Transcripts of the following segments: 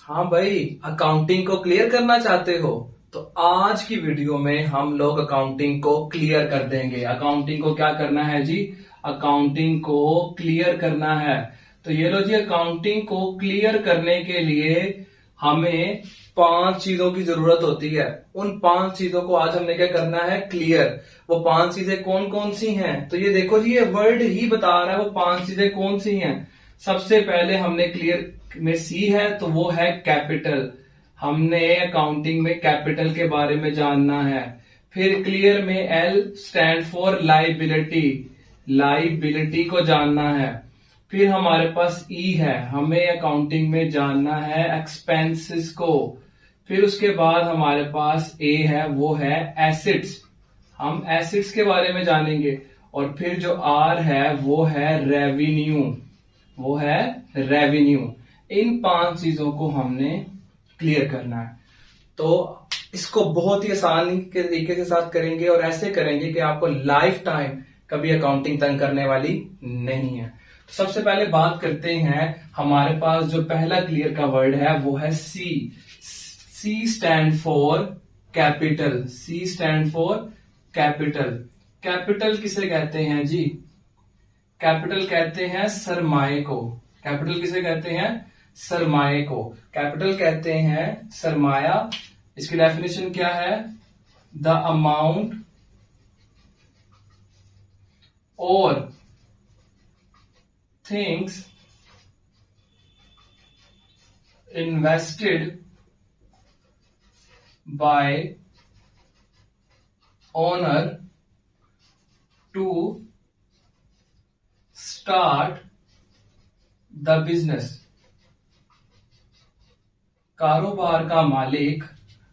हाँ भाई, अकाउंटिंग को क्लियर करना चाहते हो तो आज की वीडियो में हम लोग अकाउंटिंग को क्लियर कर देंगे। अकाउंटिंग को क्या करना है जी? अकाउंटिंग को क्लियर करना है। तो ये लो जी, अकाउंटिंग को क्लियर करने के लिए हमें 5 चीजों की जरूरत होती है। उन 5 चीजों को आज हमने क्या करना है? क्लियर। वो 5 चीजें कौन कौन सी हैं? तो ये देखो जी, ये वर्ड ही बता रहा है वो 5 चीजें कौन सी हैं। सबसे पहले हमने क्लियर में सी है तो वो है कैपिटल। हमने अकाउंटिंग में कैपिटल के बारे में जानना है। फिर क्लियर में L stand for liability, liability को जानना है। फिर हमारे पास ई है, हमें अकाउंटिंग में जानना है एक्सपेंसेस को। फिर उसके बाद हमारे पास ए है, वो है एसेट्स, हम एसेट्स के बारे में जानेंगे। और फिर जो आर है वो है रेवेन्यू, वो है रेवेन्यू। इन 5 चीजों को हमने क्लियर करना है। तो इसको बहुत ही आसानी के तरीके के साथ करेंगे और ऐसे करेंगे कि आपको लाइफ टाइम कभी अकाउंटिंग तंग करने वाली नहीं है। तो सबसे पहले बात करते हैं, हमारे पास जो पहला क्लियर का वर्ड है वो है C. C stand for capital, C stand for capital. Capital किसे कहते हैं जी? कैपिटल कहते हैं सरमाए को। कैपिटल किसे कहते हैं? सरमाए को। कैपिटल कहते हैं सरमाया। इसकी डेफिनेशन क्या है? द अमाउंट और things invested by owner to start the business. कारोबार का मालिक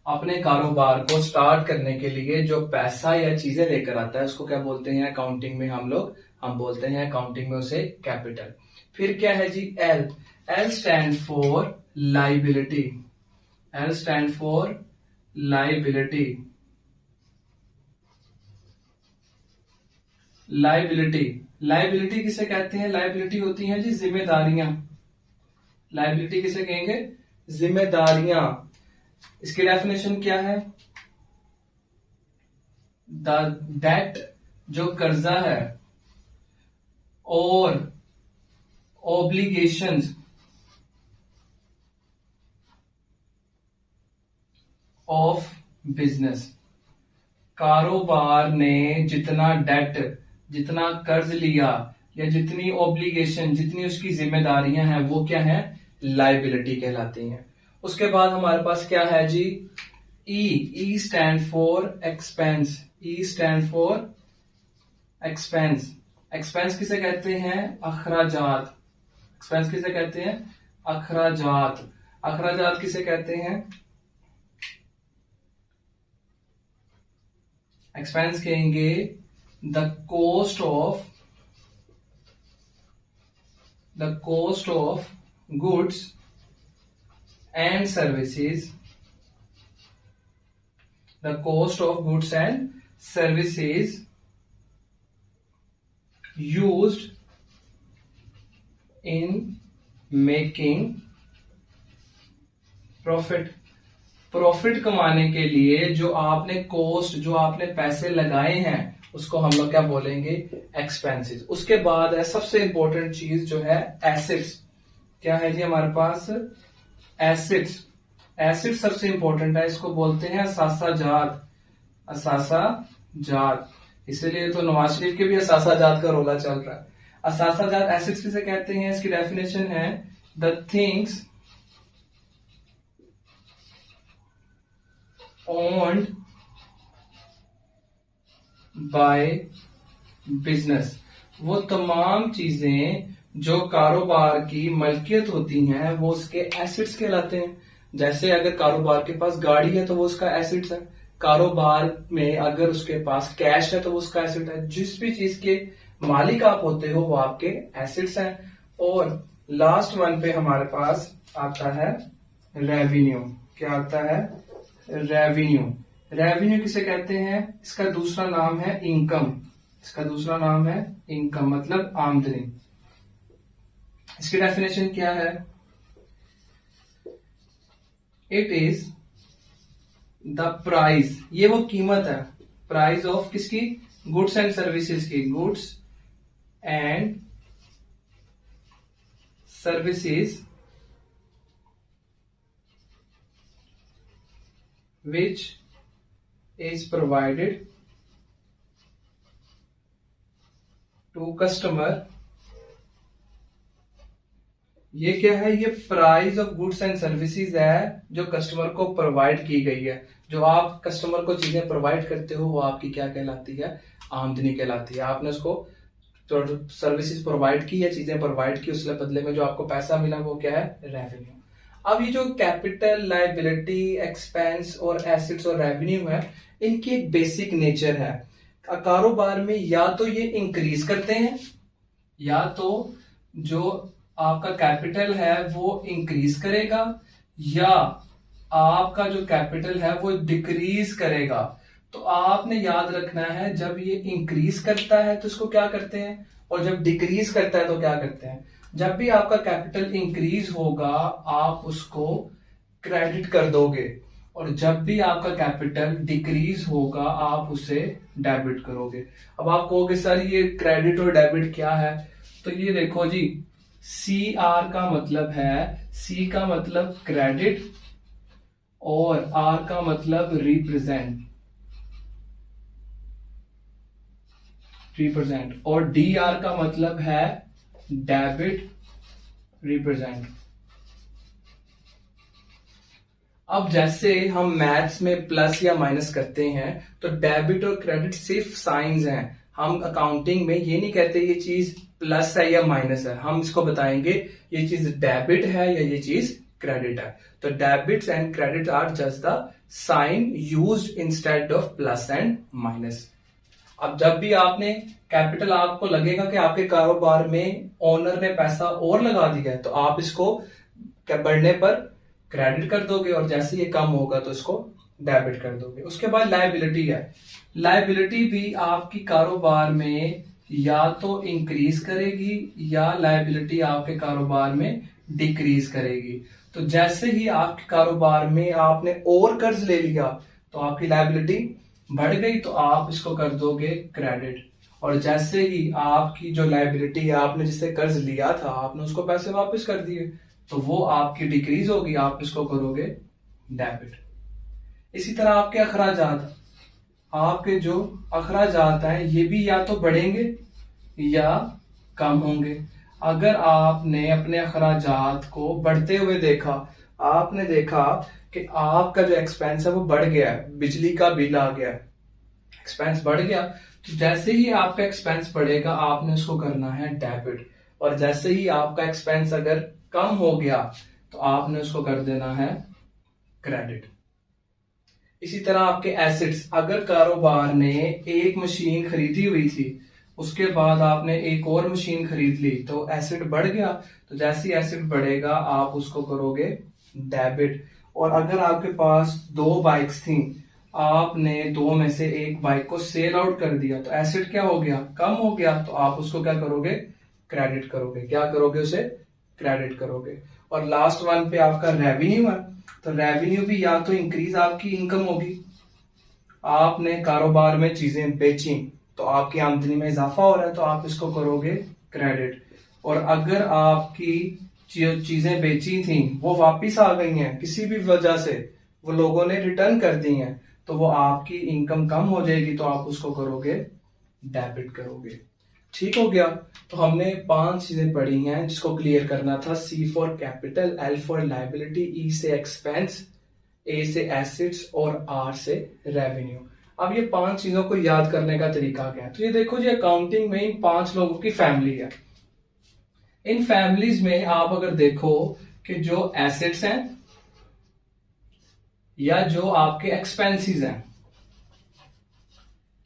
अपने कारोबार को स्टार्ट करने के लिए जो पैसा या चीजें लेकर आता है उसको क्या बोलते हैं अकाउंटिंग में? हम बोलते हैं अकाउंटिंग में उसे कैपिटल। फिर क्या है जी? L. L stand for liability, L stand for liability. Liability, liability किसे कहते हैं? लाइबिलिटी होती है जी जिम्मेदारियां। लाइबिलिटी किसे कहेंगे? जिम्मेदारियां। इसकी डेफिनेशन क्या है? द डेट, जो कर्जा है, और ऑब्लिगेशंस ऑफ बिजनेस। कारोबार ने जितना डेट, जितना कर्ज लिया या जितनी ऑब्लिगेशन, जितनी उसकी जिम्मेदारियां हैं वो क्या है? लाइबिलिटी कहलाती हैं। उसके बाद हमारे पास क्या है जी? E. E stand for expense, E stand for expense. Expense किसे कहते हैं? अखराजात। एक्सपेंस किसे कहते हैं? अखराजात। अखराजात किसे कहते हैं? एक्सपेंस कहेंगे the cost of goods and services, the cost of goods and services used in making profit. Profit कमाने के लिए जो आपने कॉस्ट, जो आपने पैसे लगाए हैं उसको हम लोग क्या बोलेंगे? एक्सपेंसेस। उसके बाद है सबसे इंपॉर्टेंट चीज जो है एसेट्स। क्या है जी हमारे पास? एसेट्स। एसेट्स सबसे इंपॉर्टेंट है, इसको बोलते हैं असासा जात, असासा जात। इसीलिए तो नवाज शरीफ के भी असासा जात का रोला चल रहा है। असासा जात एसेट्स किसे कहते हैं? इसकी डेफिनेशन है the things owned by business। वो तमाम चीजें जो कारोबार की मलकियत होती हैं वो उसके एसेट्स कहलाते हैं। जैसे अगर कारोबार के पास गाड़ी है तो वो उसका एसेट्स है। कारोबार में अगर उसके पास कैश है तो वो उसका एसेट है। जिस भी चीज के मालिक आप होते हो वो आपके एसेट्स हैं। और लास्ट वन पे हमारे पास आता है रेवेन्यू। क्या आता है? रेवेन्यू। रेवेन्यू किसे कहते हैं? इसका दूसरा नाम है इनकम। इसका दूसरा नाम है इनकम, मतलब आमदनी। इसकी डेफिनेशन क्या है? इट इज द प्राइस, ये वो कीमत है, प्राइस ऑफ किसकी, गुड्स एंड सर्विसेज की, goods and services which is provided to customer। ये क्या है, ये price of goods and services है जो कस्टमर को प्रोवाइड की गई है। जो आप कस्टमर को चीजें प्रोवाइड करते हो वो आपकी क्या कहलाती है, आमदनी कहलाती है। आपने उसको जो सर्विसेज प्रोवाइड की या चीजें प्रोवाइड की, उसके बदले में जो आपको पैसा मिला वो क्या है, रेवेन्यू। अब ये जो कैपिटल, लायबिलिटी, एक्सपेंस और एसेट्स और रेवेन्यू है, इनकी एक बेसिक नेचर है। कारोबार में या तो ये इंक्रीज करते हैं, या तो जो आपका कैपिटल है वो इंक्रीज करेगा, या आपका जो कैपिटल है वो डिक्रीज करेगा। तो आपने याद रखना है, जब ये इंक्रीज करता है तो इसको क्या करते हैं, और जब डिक्रीज करता है तो क्या करते हैं। जब भी आपका कैपिटल इंक्रीज होगा आप उसको क्रेडिट कर दोगे, और जब भी आपका कैपिटल डिक्रीज होगा आप उसे डेबिट करोगे। अब आप कहोगे सर ये क्रेडिट और डेबिट क्या है, तो ये देखो जी, सी आर का मतलब है, सी का मतलब क्रेडिट और आर का मतलब रिप्रेजेंट, और डी आर का मतलब है डेबिट रिप्रेजेंट। अब जैसे हम मैथ्स में प्लस या माइनस करते हैं तो डेबिट और क्रेडिट सिर्फ साइंस हैं। हम अकाउंटिंग में ये नहीं कहते ये चीज प्लस है या माइनस है, हम इसको बताएंगे ये चीज डेबिट है या ये चीज क्रेडिट है। तो debits and credit are just the sign used instead of plus and minus. अब जब भी आपने कैपिटल, आपको लगेगा कि आपके कारोबार में ओनर ने पैसा और लगा दिया है, तो आप इसको बढ़ने पर क्रेडिट कर दोगे, और जैसे ये कम होगा तो इसको डेबिट कर दोगे। उसके बाद लायबिलिटी है। लायबिलिटी भी आपकी कारोबार में या तो इंक्रीज करेगी या लायबिलिटी आपके कारोबार में डिक्रीज करेगी। तो जैसे ही आपके कारोबार में आपने और कर्ज ले लिया तो आपकी लायबिलिटी बढ़ गई, तो आप इसको कर दोगे क्रेडिट। और जैसे ही आपकी जो लायबिलिटी है, आपने जिससे कर्ज लिया था आपने उसको पैसे वापस कर दिए, तो वो आपकी डिक्रीज होगी, आप इसको करोगे डेबिट। इसी तरह आपके अखराजात, आपके जो अखराजात हैं ये भी या तो बढ़ेंगे या कम होंगे। अगर आपने अपने अखराजात को बढ़ते हुए देखा, आपने देखा कि आपका जो एक्सपेंस है वो बढ़ गया है, बिजली का बिल आ गया, एक्सपेंस बढ़ गया, तो जैसे ही आपका एक्सपेंस बढ़ेगा आपने उसको करना है डेबिट, और जैसे ही आपका एक्सपेंस अगर कम हो गया तो आपने उसको कर देना है क्रेडिट। इसी तरह आपके एसेट्स, अगर कारोबार ने एक मशीन खरीदी हुई थी, उसके बाद आपने एक और मशीन खरीद ली, तो एसेट बढ़ गया, तो जैसे ही एसेट बढ़ेगा आप उसको करोगे डेबिट। और अगर आपके पास 2 बाइक्स थी, आपने 2 में से एक बाइक को सेल आउट कर दिया, तो एसेट क्या हो गया, कम हो गया, तो आप उसको क्या करोगे, क्रेडिट करोगे। क्या करोगे, उसे क्रेडिट करोगे। और लास्ट वन पे आपका रेवेन्यू है, तो रेवेन्यू भी या तो इंक्रीज आपकी इनकम होगी, आपने कारोबार में चीजें बेची तो आपकी आमदनी में इजाफा हो रहा है, तो आप इसको करोगे क्रेडिट। और अगर आपकी चीजें बेची थी वो वापिस आ गई हैं किसी भी वजह से, वो लोगों ने रिटर्न कर दी हैं, तो वो आपकी इनकम कम हो जाएगी, तो आप उसको करोगे डेबिट करोगे। ठीक हो गया। तो हमने 5 चीजें पढ़ी हैं जिसको क्लियर करना था। C for capital, L for liability, E से एक्सपेंस, A से एसेट्स और R से रेवेन्यू। अब ये 5 चीजों को याद करने का तरीका क्या है, तो ये देखो जी, अकाउंटिंग में इन 5 लोगों की फैमिली है। इन फैमिलीज में आप अगर देखो कि जो एसेट्स हैं या जो आपके एक्सपेंसेस हैं,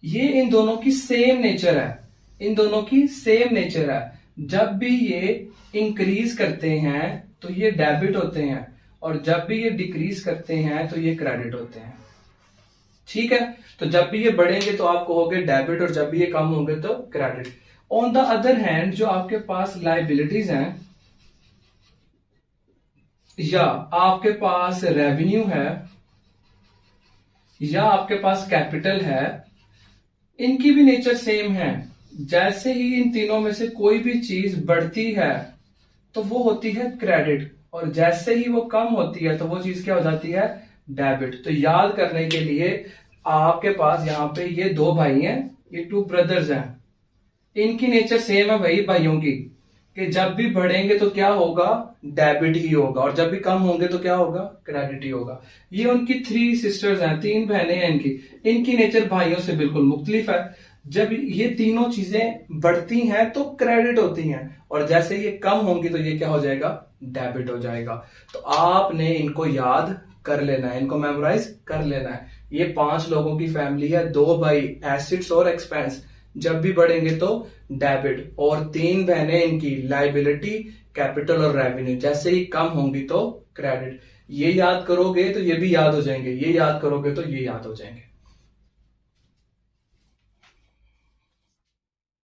ये इन दोनों की सेम नेचर है, इन दोनों की सेम नेचर है। जब भी ये इंक्रीज करते हैं तो ये डेबिट होते हैं, और जब भी ये डिक्रीज करते हैं तो ये क्रेडिट होते हैं। ठीक है, तो जब भी ये बढ़ेंगे तो आप कहोगे डेबिट, और जब भी ये कम होंगे तो credit. On the other hand, जो आपके पास लायबिलिटीज हैं, या आपके पास रेवेन्यू है या आपके पास कैपिटल है, इनकी भी नेचर सेम है। जैसे ही इन तीनों में से कोई भी चीज बढ़ती है तो वो होती है क्रेडिट, और जैसे ही वो कम होती है तो वो चीज क्या हो जाती है, डेबिट। तो याद करने के लिए आपके पास यहाँ पे ये दो भाई हैं, ये टू ब्रदर्स हैं, इनकी नेचर सेम है भाई भाइयों की, कि जब भी बढ़ेंगे तो क्या होगा, डेबिट ही होगा, और जब भी कम होंगे तो क्या होगा, क्रेडिट ही होगा। ये उनकी थ्री सिस्टर्स हैं, तीन बहनें हैं इनकी, इनकी नेचर भाइयों से बिल्कुल मुख्तलिफ है। जब ये तीनों चीजें बढ़ती हैं तो क्रेडिट होती हैं, और जैसे ये कम होंगी तो ये क्या हो जाएगा, डेबिट हो जाएगा। तो आपने इनको याद कर लेना है, इनको मेमोराइज कर लेना है। ये 5 लोगों की फैमिली है, 2 भाई एसेट्स और एक्सपेंस, जब भी बढ़ेंगे तो डेबिट, और 3 बहनें इनकी लाइबिलिटी, कैपिटल और रेवेन्यू, जैसे ही कम होंगी तो क्रेडिट। ये याद करोगे तो ये भी याद हो जाएंगे, ये याद करोगे तो ये याद हो जाएंगे।